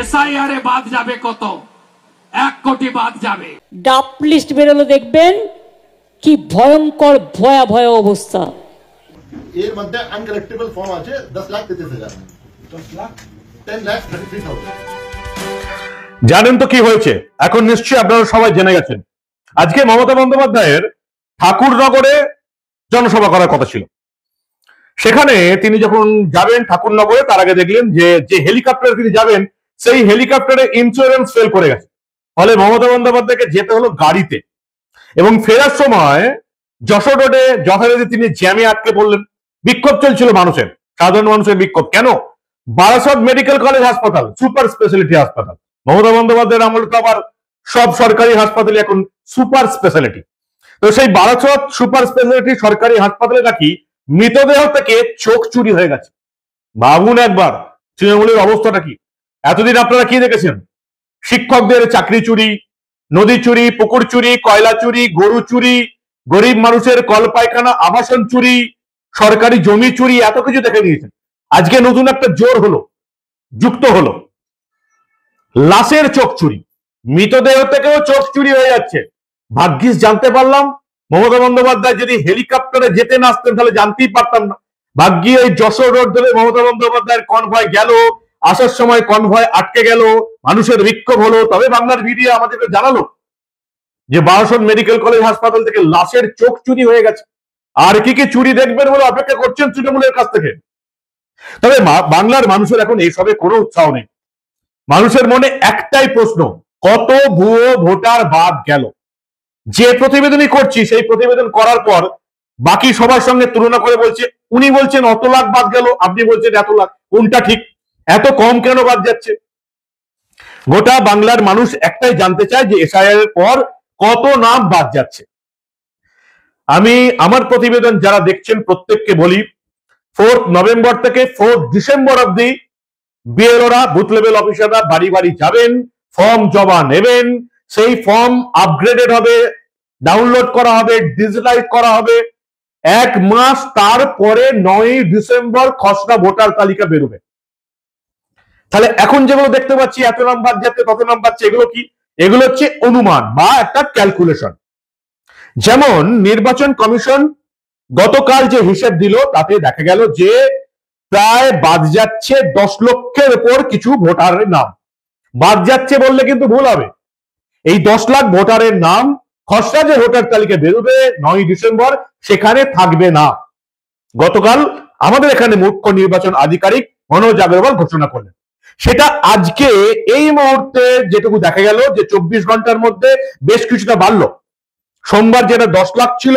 SIR এ বাদ যাবে কত? 1 কোটি বাদ যাবে। ডাপ লিস্ট বেরোলো দেখবেন কি ভয়ঙ্কর ভয়াবহ অবস্থা। এর মধ্যে আনকালেক্টেবল ফর্ম আছে 10,33,000, 10,33,000। জানেন তো কি হয়েছে? এখন নিশ্চয়ই আপনারা সবাই জেনে গেছেন। আজকে মমতা বন্দ্যোপাধ্যায়ের ঠাকুরনগরে জনসভা করার কথা ছিল। সেখানে তিনি যখন যাবেন ঠাকুরনগরে, তার আগে দেখলেন যে হেলিকপ্টারে তিনি যাবেন সেই হেলিকপ্টারে ইন্স্যুরেন্স ফেল করে গেছে। ফলে মমতা বন্দ্যোপাধ্যায়কে যেতে হলো গাড়িতে, এবং ফেরার সময় যশোর রোডে যথারীতি তিনি জ্যামে আটকে পড়লেন। বিক্ষোভ চলছিল মানুষের, সাধারণ মানুষের বিক্ষোভ। কেন? বারাসত মেডিকেল কলেজ হাসপাতাল সুপার স্পেশালিটি হাসপাতাল। মমতা বন্দ্যোপাধ্যায়ের আমলে তো আবার সব সরকারি হাসপাতালে এখন সুপার স্পেশালিটি। তো সেই বারাসত সুপার স্পেশালিটি সরকারি হাসপাতালে নাকি মৃতদেহ থেকে চোখ চুরি হয়ে গেছে। ভাবুন একবার তৃণমূলের অবস্থাটা কি। এতদিন আপনারা কি দেখেছেন? শিক্ষকদের চাকরি চুরি, নদী চুরি, পুকুর চুরি, কয়লা চুরি, গরু চুরি, গরিব মানুষের কল পায়খানা আবাসন চুরি, সরকারি জমি চুরি, এত কিছু দেখে নিয়েছেন। আজকে নতুন একটা জোর হলো, যুক্ত হলো লাশের চোখ চুরি। মৃতদেহ থেকেও চোখ চুরি হয়ে যাচ্ছে। ভাগ্যিস জানতে পারলাম। মমতা বন্দ্যোপাধ্যায় যদি হেলিকপ্টারে যেতে না আসতেন তাহলে জানতেই পারতাম না। ভাগ্যি ওই যশোর রোড ধরে মমতা বন্দ্যোপাধ্যায়ের কনভয় গেল, আসার সময় কনভয় আটকে গেল, মানুষের বিক্ষোভ হলো, তবে বাংলার মিডিয়া আমাদেরকে জানালো যে বারাসত মেডিকেল কলেজ হাসপাতাল থেকে লাশের চোখ চুরি হয়ে গেছে। আর কি কি চুরি দেখবেন বলে অপেক্ষা করছেন তৃণমূলের কাছ থেকে। তবে বাংলার মানুষের এখন এইসবে কোনো উৎসাহ নেই। মানুষের মনে একটাই প্রশ্ন, কত ভুয়ো ভোটার বাদ গেল? যে প্রতিবেদনই করছি সেই প্রতিবেদন করার পর বাকি সবার সঙ্গে তুলনা করে বলছে, উনি বলছেন অত লাখ বাদ গেল, আপনি বলছেন এত লাখ, কোনটা ঠিক? এত কম কেন বাদ যাচ্ছে? গোটা বাংলার মানুষ একটাই জানতে চায় যে এসআইআর এর পর কত নাম বাদ যাচ্ছে। আমি আমার প্রতিবেদন যারা দেখছেন প্রত্যেককে বলি, 4 নভেম্বর থেকে 4 ডিসেম্বর অব্দি বিএলওরা, বুথ লেভেল অফিসাররা বাড়ি বাড়ি যাবেন, ফর্ম জমা নেবেন। সেই ফর্ম আপগ্রেডেড হবে, ডাউনলোড করা হবে, ডিজিটালাইজ করা হবে। 1 মাস তারপরে 9 ডিসেম্বর খসড়া ভোটার তালিকা বেরোবে। তাহলে এখন যেগুলো দেখতে পাচ্ছি এত নাম বাদ যাচ্ছে, তত নাম বাড়ছে, এগুলো কি? এগুলো হচ্ছে অনুমান বা একটা ক্যালকুলেশন। যেমন নির্বাচন কমিশন গতকাল যে হিসেব দিল তাতে দেখা গেল যে প্রায় বাদ যাচ্ছে 10 লক্ষের উপর কিছু ভোটারের নাম। বাদ যাচ্ছে বললে কিন্তু ভুল হবে। এই 10 লাখ ভোটারের নাম খসড়া যে ভোটার তালিকা বেরোবে 9 ডিসেম্বর সেখানে থাকবে না। গতকাল আমাদের এখানে মুখ্য নির্বাচন আধিকারিক মনোজ আগরওয়াল ঘোষণা করলেন। সেটা আজকে এই মুহূর্তে যেটুকু দেখা গেল যে 24 ঘন্টার মধ্যে বেশ কিছুটা বাড়লো। সোমবার যেটা 10 লাখ ছিল,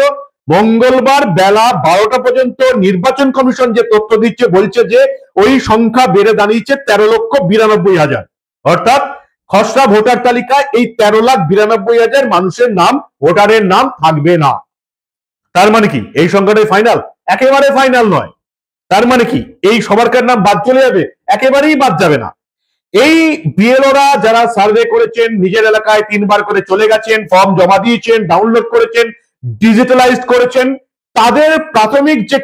মঙ্গলবার বেলা 12টা পর্যন্ত নির্বাচন কমিশন যে তথ্য দিচ্ছে বলছে যে ওই সংখ্যা বেড়ে দাঁড়িয়েছে 13,92,000। অর্থাৎ খসড়া ভোটার তালিকায় এই 13,92,000 মানুষের নাম, ভোটারের নাম থাকবে না। তার মানে কি এই সংখ্যাটাই ফাইনাল? একেবারে ফাইনাল নয়। তার মানে কি এই সবারকার নাম বাদ চলে যাবে? একেবারেই বাদ যাবে না। এই বিএলওরা যারা সার্ভে করেছেন, নিজের এলাকায় 3 বার করে চলে গেছেন, ফর্ম জমা দিয়েছেন, ডাউনলোড করেছেন, ডিজিটালাইজড করেছেন, তাদের প্রাথমিক যে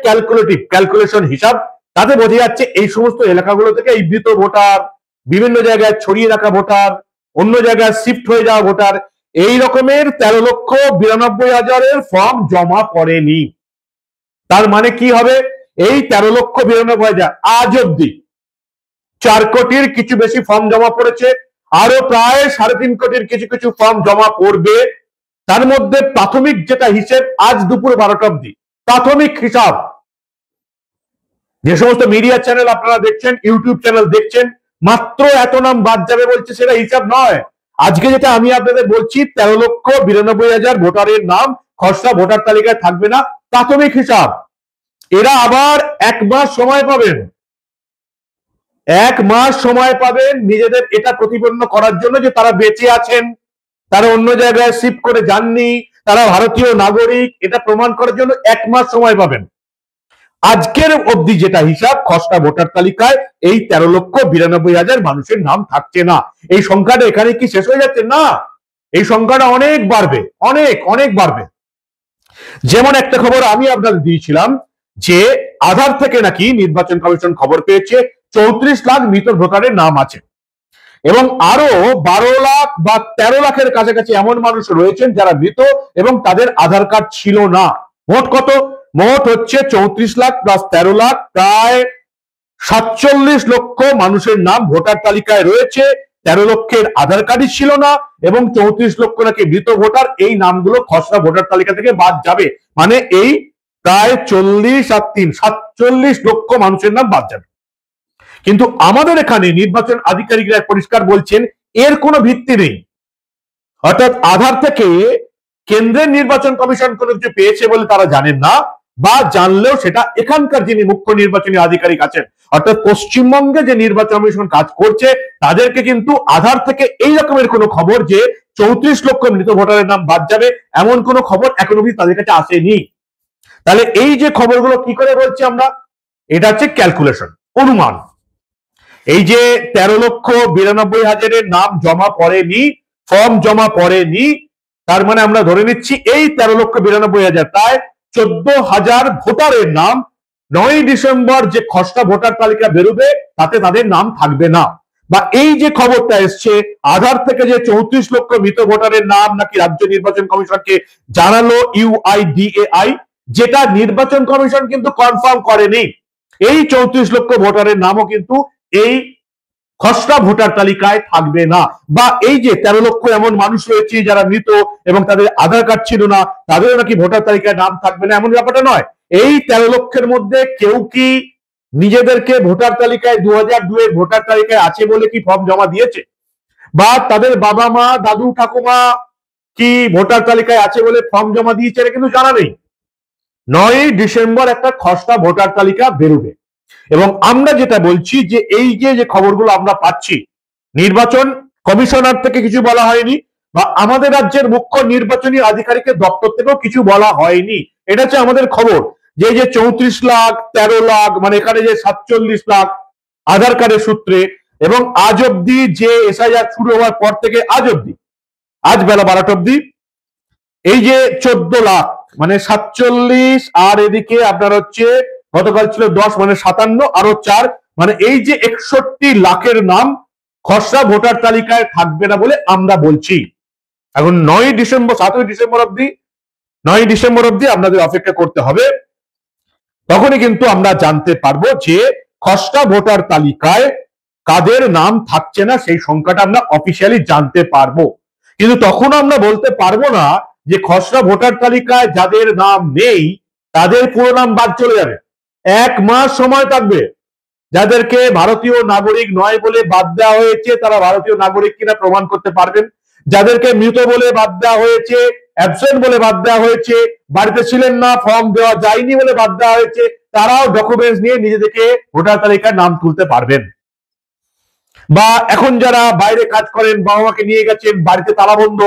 ক্যালকুলেশন হিসাব, তাতে বোঝা যাচ্ছে এই সমস্ত এলাকাগুলো থেকে এই মৃত ভোটার, বিভিন্ন জায়গায় ছড়িয়ে রাখা ভোটার, অন্য জায়গায় শিফট হয়ে যাওয়া ভোটার, এই রকমের 13,92,000 ফর্ম জমা পড়েনি। তার মানে কি হবে? এই 13,92,000 আজ অব্দি 4 কোটির কিছু বেশি ফর্ম জমা পড়েছে, আরো প্রায় 3.5 কোটির কিছু কিছু ফর্ম জমা পড়বে। তার মধ্যে প্রাথমিক যেটা হিসেব আজ দুপুর 12টা অব্দি প্রাথমিক হিসাব, যে সমস্ত মিডিয়া চ্যানেল আপনারা দেখছেন, ইউটিউব চ্যানেল দেখছেন, মাত্র এত নাম বাদ যাবে বলছে, সেটা হিসাব নয়। আজকে যেটা আমি আপনাদের বলছি 13,92,000 ভোটারের নাম খসড়া ভোটার তালিকায় থাকবে না, প্রাথমিক হিসাব। এরা আবার 1 মাস সময় পাবেন, 1 মাস সময় পাবেন নিজেদের এটা প্রতিপন্ন করার জন্য যে তারা বেঁচে আছেন, তারা অন্য জায়গায় শিফট করে যাননি, তারা ভারতীয় নাগরিক, এটা প্রমাণ করার জন্য 1 মাস সময় পাবেন। আজকের অবধি যেটা হিসাব, খসড়া ভোটার তালিকায় এই 13,92,000 মানুষের নাম থাকছে না। এই সংখ্যাটা এখানে কি শেষ হয়ে যাচ্ছে? না, এই সংখ্যাটা অনেক বাড়বে, অনেক অনেক বাড়বে। যেমন একটা খবর আমি আপনাদের দিয়েছিলাম যে আধার থেকে নাকি নির্বাচন কমিশন খবর পেয়েছে 34 লাখ মৃত ভোটারের নাম আছে। এবং আরো 12 লাখ বা 13 লাখের কাছাকাছি এমন মানুষ রয়েছেন যারা মৃত এবং তাদের আধার কার্ড ছিল না। মোট কত? মোট হচ্ছে 34 লাখ প্লাস 13 লাখ, প্রায় 47 লক্ষ মানুষের নাম ভোটার তালিকায় রয়েছে। 13 লক্ষের আধার কার্ডই ছিল না এবং 34 লক্ষ নাকি মৃত ভোটার। এই নামগুলো খসড়া ভোটার তালিকা থেকে বাদ যাবে, মানে এই প্রায় 40 আর 3 47 লক্ষ মানুষের নাম বাদ যাবে। কিন্তু আমাদের এখানে নির্বাচন আধিকারিকরা পরিষ্কার বলছেন এর কোনো ভিত্তি নেই। অর্থাৎ আধার থেকে কেন্দ্রের নির্বাচন কমিশন কোনো কিছু পেয়েছে বলে তারা জানেন না, বা জানলেও সেটা এখানকার যিনি মুখ্য নির্বাচনী আধিকারিক আছেন, অর্থাৎ পশ্চিমবঙ্গে যে নির্বাচন কমিশন কাজ করছে তাদেরকে কিন্তু আধার থেকে এই রকমের কোনো খবর যে 34 লক্ষ মৃত ভোটারের নাম বাদ যাবে এমন কোনো খবর এখন অবধি তাদের কাছে আসেনি। তাহলে এই যে খবরগুলো কি করে বলছি আমরা, এটা হচ্ছে ক্যালকুলেশন, অনুমান। এই যে 13,92,000-এর নাম জমা পড়েনি, ফর্ম জমা পড়েনি, তার মানে আমরা ধরে নিচ্ছি এই 13,92,000 প্রায় 14,000 ভোটারের নাম 9ই ডিসেম্বর যে খসড়া ভোটার তালিকা বেরোবে তাতে তাদের নাম থাকবে না। বা এই যে খবরটা এসছে আধার থেকে যে 34 লক্ষ মৃত ভোটারের নাম নাকি রাজ্য নির্বাচন কমিশনকে জানালো UIDAI, যেটা নির্বাচন কমিশন কিন্তু কনফার্ম করেনি। এই 34 লক্ষ ভোটারের নামও কিন্তু এই খসড়া ভোটার তালিকায় থাকবে না। বা এই যে 13 লক্ষ এমন মানুষ রয়েছে যারা মৃত এবং তাদের আধার কার্ড ছিল না, তাদেরও নাকি ভোটার তালিকায় নাম থাকবে না, এমন ব্যাপারটা নয়। এই 13 লক্ষের মধ্যে কেউ কি নিজেদেরকে ভোটার তালিকায় 2002-এর ভোটার তালিকায় আছে বলে কি ফর্ম জমা দিয়েছে, বা তাদের বাবা মা দাদু ঠাকুমা কি ভোটার তালিকায় আছে বলে ফর্ম জমা দিয়েছে, এটা কিন্তু জানা নেই। 9ই ডিসেম্বর একটা খসড়া ভোটার তালিকা বেরোবে এবং আমরা যেটা বলছি যে এই যে খবরগুলো আমরা পাচ্ছি নির্বাচন কমিশনার থেকে কিছু বলা হয়নি, বা আমাদের রাজ্যের মুখ্য নির্বাচনী আধিকারিকের দপ্তর থেকেও কিছু বলা হয়নি। এটা হচ্ছে আমাদের খবর যে 34 লাখ 13 লাখ, মানে এখানে যে 47 লাখ আধার কার্ডের সূত্রে, এবং আজ অব্দি যে এসআইআর শুরু হওয়ার পর থেকে আজ অব্দি, আজ বেলা 12টা অব্দি এই যে 14 লাখ, মানে 47 আর এদিকে আপনার হচ্ছে গতকাল ছিল 10, মানে 57 আরো 4, মানে এই যে 61 লাখের নাম খসড়া ভোটার তালিকায় থাকবে না বলে আমরা বলছি। এখন 9ই ডিসেম্বর 7ই ডিসেম্বর অব্দি 9ই ডিসেম্বর অব্দি আপনাদের অপেক্ষা করতে হবে, তখনই কিন্তু আমরা জানতে পারবো যে খসড়া ভোটার তালিকায় কাদের নাম থাকছে না সেই সংখ্যাটা আমরা অফিসিয়ালি জানতে পারবো। কিন্তু তখন আমরা বলতে পারবো না যে খসড়া ভোটার তালিকায় যাদের নাম নেই তাদের পুরো নাম বাদ চলে যাবে। 1 মাস সময় থাকবে। যাদেরকে ভারতীয় নাগরিক নয় বলে বাদ দেওয়া হয়েছে তারা ভারতীয় নাগরিক কিনা প্রমাণ করতে পারবেন। যাদেরকে মৃত বলে বাদ দেওয়া হয়েছে, অ্যাবসেন্ট বলে বাদ দেওয়া হয়েছে, বাড়িতে ছিলেন না, ফর্ম দেওয়া যায়নি বলে বাদ দেওয়া হয়েছে, তারাও ডকুমেন্টস নিয়ে নিজেদেরকে ভোটার তালিকায় নাম তুলতে পারবেন। বা এখন যারা বাইরে কাজ করেন, বাবা মাকে নিয়ে গেছেন, বাড়িতে তালাবন্ধ,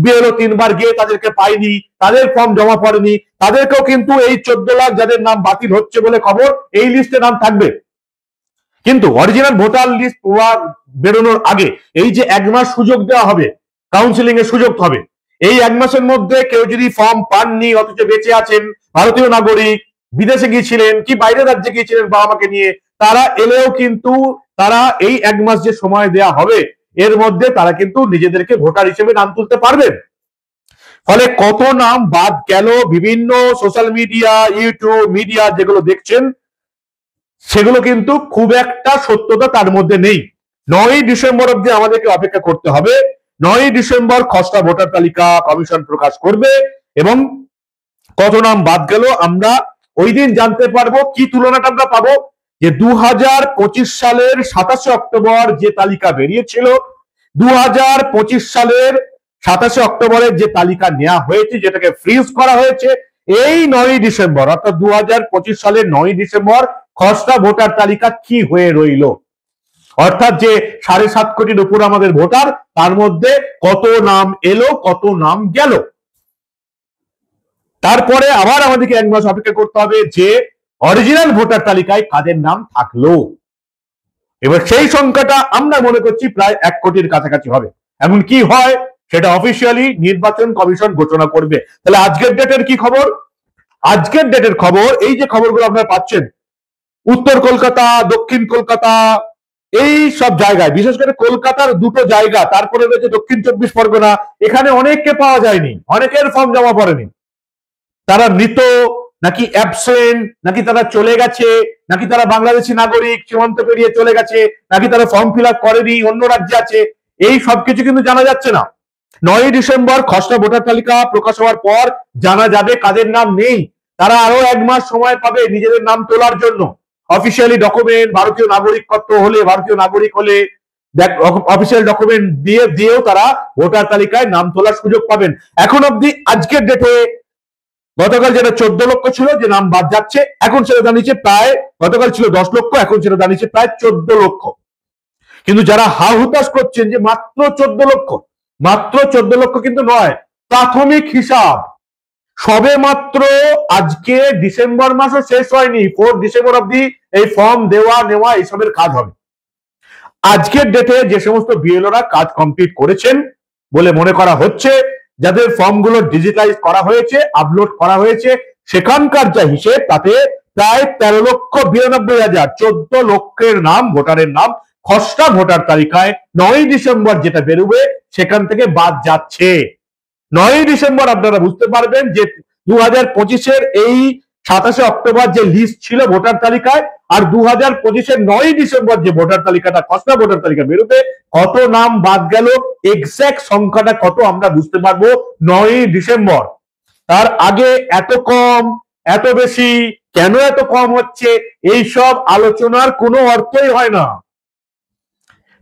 বিএলও 3 বার গিয়ে তাদেরকে পাইনি, তাদের ফর্ম জমা পড়েনি, তাদেরকেও কিন্তু এই 14 লাখ যাদের নাম বাতিল হচ্ছে বলে খবর এই লিস্টে নাম থাকবে। কিন্তু অরিজিনাল ভোটার লিস্ট বেরোনোর আগে এই যে 1 মাস সুযোগ দেওয়া হবে, কাউন্সিলিং এর সুযোগ হবে, এই 1 মাসের মধ্যে কেউ যদি ফর্ম পাননি অথচ বেঁচে আছেন, ভারতীয় নাগরিক, বিদেশে গিয়েছিলেন কি বাইরের রাজ্যে গিয়েছিলেন বাবা মাকে নিয়ে, তারা এলেও কিন্তু তারা এই 1 মাস যে সময় দেয়া হবে এর মধ্যে তারা কিন্তু নিজেদেরকে ভোটার হিসেবে নাম তুলতে পারবেন। ফলে কত নাম বাদ গেল বিভিন্ন সোশ্যাল মিডিয়া, ইউটিউব মিডিয়া যেগুলো দেখছেন সেগুলো কিন্তু খুব একটা সত্যতা তার মধ্যে নেই। 9ই ডিসেম্বর অব্দি আমাদেরকে অপেক্ষা করতে হবে। 9ই ডিসেম্বর খসড়া ভোটার তালিকা কমিশন প্রকাশ করবে এবং কত নাম বাদ গেল আমরা ওই দিন জানতে পারবো। কি তুলনাটা আমরা পাবো যে 2025 সালের 27শে অক্টোবর যে তালিকা বেরিয়েছিল, 2025 সালের 27শে অক্টোবরের যে তালিকা নেওয়া হয়েছে যেটাকে ফ্রিজ করা হয়েছে, এই 9ই ডিসেম্বর অর্থাৎ 2025 সালের 9ই ডিসেম্বর খসড়া ভোটার তালিকা কি হয়ে রইল, অর্থাৎ যে 7.5 কোটির উপর আমাদের ভোটার, তার মধ্যে কত নাম এলো কত নাম গেল। তারপরে আবার আমাদেরকে 1 মাস অপেক্ষা করতে হবে যে অরিজিনাল ভোটার তালিকায় কাদের নাম থাকলো। এবার সেই সংখ্যাটা আমরা মনে করছি প্রায় 1 কোটির কাছাকাছি হবে। এমন কি হয় সেটা অফিসিয়ালি নির্বাচন কমিশন ঘোষণা করবে। তাহলে আজকের ডেটের কি খবর? আজকের ডেটের খবর এই যে খবরগুলো আপনারা পাচ্ছেন, উত্তর কলকাতা, দক্ষিণ কলকাতা, এই সব জায়গায়, বিশেষ করে কলকাতার দুটো জায়গা, তারপরে রয়েছে দক্ষিণ 24 পরগনা, এখানে অনেককে পাওয়া যায়নি, অনেকের ফর্ম জমা পড়েনি। তারা মৃত, নাকি অ্যাবসেন্ট, নাকি তারা চলে গেছে, নাকি তারা বাংলাদেশি নাগরিক সীমান্ত পেরিয়ে চলে গেছে, নাকি তারা ফর্ম ফিল আপ করেনি, অন্য রাজ্যে আছে, এই সবকিছু কিন্তু জানা যাচ্ছে না। 9ই ডিসেম্বর খসড়া ভোটার তালিকা প্রকাশ হওয়ার পর জানা যাবে কাদের নাম নেই। তারা আরো 1 মাস সময় পাবে নিজেদের নাম তোলার জন্য। অফিসিয়ালি ডকুমেন্ট, ভারতীয় নাগরিকত্ব হলে, ভারতীয় নাগরিক হলে অফিসিয়াল ডকুমেন্ট দিয়েও তারা ভোটার তালিকায় নাম তোলার সুযোগ পাবেন। এখন অব্দি আজকের ডেটে, গতকাল যেটা 14 লক্ষ ছিল যে নাম বাদ যাচ্ছে, এখন সেটা দাঁড়িয়েছে প্রায়, গতকাল ছিল 10 লক্ষ, এখন সেটা দাঁড়িয়েছে প্রায় 14 লক্ষ। কিন্তু যারা হা হুতাশ করছেন যে মাত্র 14 লক্ষ, মাত্র 14 লক্ষ কিন্তু নয়, প্রাথমিক হিসাব। সবে মাত্র আজকে ডিসেম্বর মাসও শেষ হয়নি, 4 ডিসেম্বর অব্দি এই ফর্ম দেওয়া নেওয়া এইসবের কাজ হবে। আজকের ডেটে যে সমস্ত বিএলওরা কাজ কমপ্লিট করেছেন বলে মনে করা হচ্ছে, যাদের ফর্মগুলো ডিজিটালাইজ করা হয়েছে, আপলোড করা হয়েছে, সেখানকার যা হিসেব তাতে প্রায় 13,92,000, 14 লক্ষের নাম, ভোটারের নাম খসড়া ভোটার তালিকায় 9ই ডিসেম্বর যেটা বেরোবে সেখান থেকে বাদ যাচ্ছে। 9ই ডিসেম্বর আপনারা বুঝতে পারবেন যে 2025-এর এই 27শে অক্টোবর যে লিস্ট ছিল ভোটার তালিকায়, আর 2025-এর 9ই ডিসেম্বর যে ভোটার তালিকাটা, খসড়া ভোটার তালিকা বেরোবে, কত নাম বাদ গেল, এক্সাক্ট সংখ্যাটা কত আমরা বুঝতে পারবো 9ই ডিসেম্বর। তার আগে এত কম, এত বেশি, কেন এত কম হচ্ছে, এইসব আলোচনার কোনো অর্থই হয় না।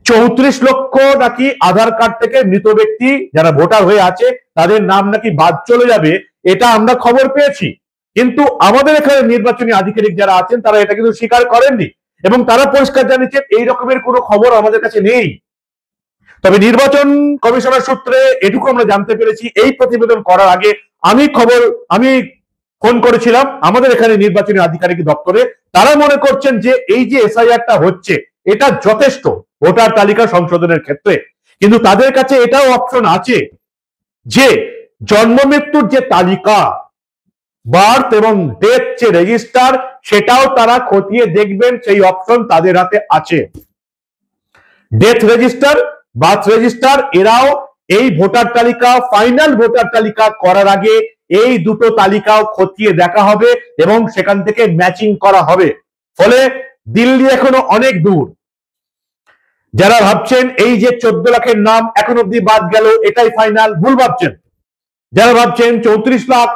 34 লক্ষ নাকি আধার কার্ড থেকে মৃত ব্যক্তি যারা ভোটার হয়ে আছে তাদের নাম নাকি বাদ চলে যাবে, এটা আমরা খবর পেয়েছি। কিন্তু আমাদের এখানে নির্বাচনী আধিকারিক যারা আছেন তারা এটা কিন্তু স্বীকার করেননি, এবং তারা পরিষ্কার জানিয়েছেন এই রকমের কোনো খবর আমাদের কাছে নেই। তবে নির্বাচন কমিশনের সূত্রে এটুকু আমরা জানতে পেরেছি, এই প্রতিবেদন করার আগে আমি ফোন করেছিলাম আমাদের এখানে নির্বাচনী আধিকারিক দপ্তরে। তারা মনে করছেন যে এই যে এসআইআরটা হচ্ছে এটা যথেষ্ট ভোটার তালিকা সংশোধনের ক্ষেত্রে, কিন্তু তাদের কাছে এটাও অপশন আছে যে জন্ম মৃত্যুর যে তালিকা, বার্থ এবং ডেথ যে রেজিস্টার, সেটাও তারা খতিয়ে দেখবেন, সেই অপশন তাদের হাতে আছে। ডেথ রেজিস্টার, বার্থ রেজিস্টার, এরাও এই ভোটার তালিকা, ফাইনাল ভোটার তালিকা করার আগে এই দুটো তালিকাও খতিয়ে দেখা হবে এবং সেখান থেকে ম্যাচিং করা হবে। ফলে দিল্লি এখনো অনেক দূর। যারা ভাবছেন এই যে 14 লাখের নাম এখন অব্দি বাদ গেল এটাই ফাইনাল, ভুল ভাবছেন। যারা ভাবছেন 34 লাখ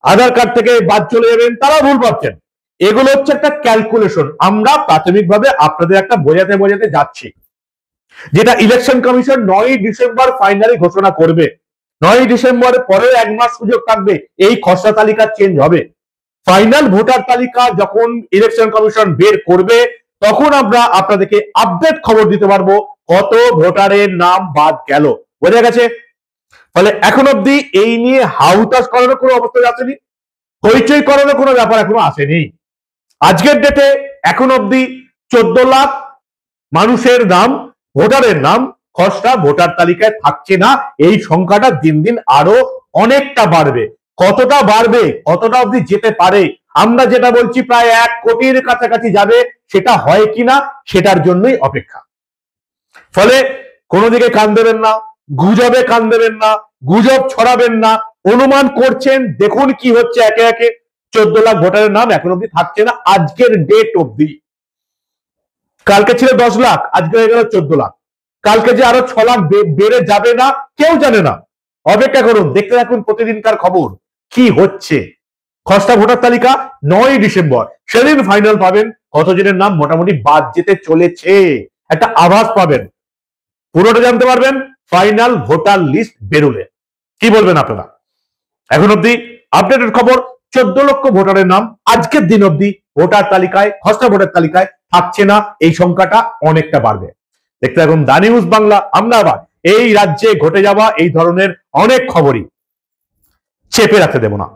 আধার কার্ড থেকে বাদ চলে যাবেন, তারা ভুল ভাবছেন। এগুলো হচ্ছে একটা ক্যালকুলেশন, আমরা প্রাথমিকভাবে আপনাদের একটা বোঝাতে যাচ্ছি, যেটা ইলেকশন কমিশন 9ই ডিসেম্বর ফাইনালি ঘোষণা করবে। 9ই ডিসেম্বরের পরে 1 মাস সুযোগ থাকবে, এই খসড়া তালিকা চেঞ্জ হবে। ফাইনাল ভোটার তালিকা যখন ইলেকশন কমিশন বের করবে তখন আমরা আপনাদেরকে আপডেট খবর দিতে পারবো কত ভোটারের নাম বাদ গেল। বোঝা গেছে? ফলে এখন অব্দি এই নিয়ে হাউতাশ করানোর কোনো অবস্থা আসেনি, হইচই করানোর কোনো ব্যাপার এখনো আসেনি। আজকের ডেটে এখন অব্দি 14 লাখ মানুষের নাম, ভোটারের নাম খসড়া ভোটার তালিকায় থাকছে না। এই সংখ্যাটা দিন দিন আরো অনেকটা বাড়বে। কতটা বাড়বে, কতটা অব্দি যেতে পারে, আমরা যেটা বলছি প্রায় 1 কোটির কাছাকাছি যাবে, সেটা হয় কিনা সেটার জন্যই অপেক্ষা। ফলে কোনো দিকে কান দেবেন না, গুজবে কান দেবেন না, গুজব ছড়াবেন না। অনুমান করছেন, দেখুন কি হচ্ছে একে একে। 14 লাখ ভোটারের নাম এখন অব্দি থাকছে না আজকের ডেট অব্দি। কালকে ছিল 10 লাখ, আজকে হয়ে গেল 14 লাখ। কালকে যে আরো 6 লাখ বেড়ে যাবে না কেউ জানে না। অপেক্ষা করুন, দেখতে থাকুন প্রতিদিনকার খবর কি হচ্ছে। খসড়া ভোটার তালিকা 9ই ডিসেম্বর, সেদিন ফাইনাল পাবেন কতজনের নাম মোটামুটি বাদ যেতে চলেছে, একটা আভাস পাবেন। পুরোটা জানতে পারবেন ফাইনাল ভোটার লিস্ট বেরোলে। কি বলবেন আপনারা? এখন অব্দি আপডেটেড খবর, 14 লক্ষ ভোটারের নাম আজকের দিন অব্দি ভোটার তালিকায়, খসড়া ভোটার তালিকায় থাকছে না। এই সংখ্যাটা অনেকটা বাড়বে। দেখতে থাকুন দা নিউজ বাংলা। আমরা আবার এই রাজ্যে ঘটে যাওয়া এই ধরনের অনেক খবরই চেপে রাখতে দেব না।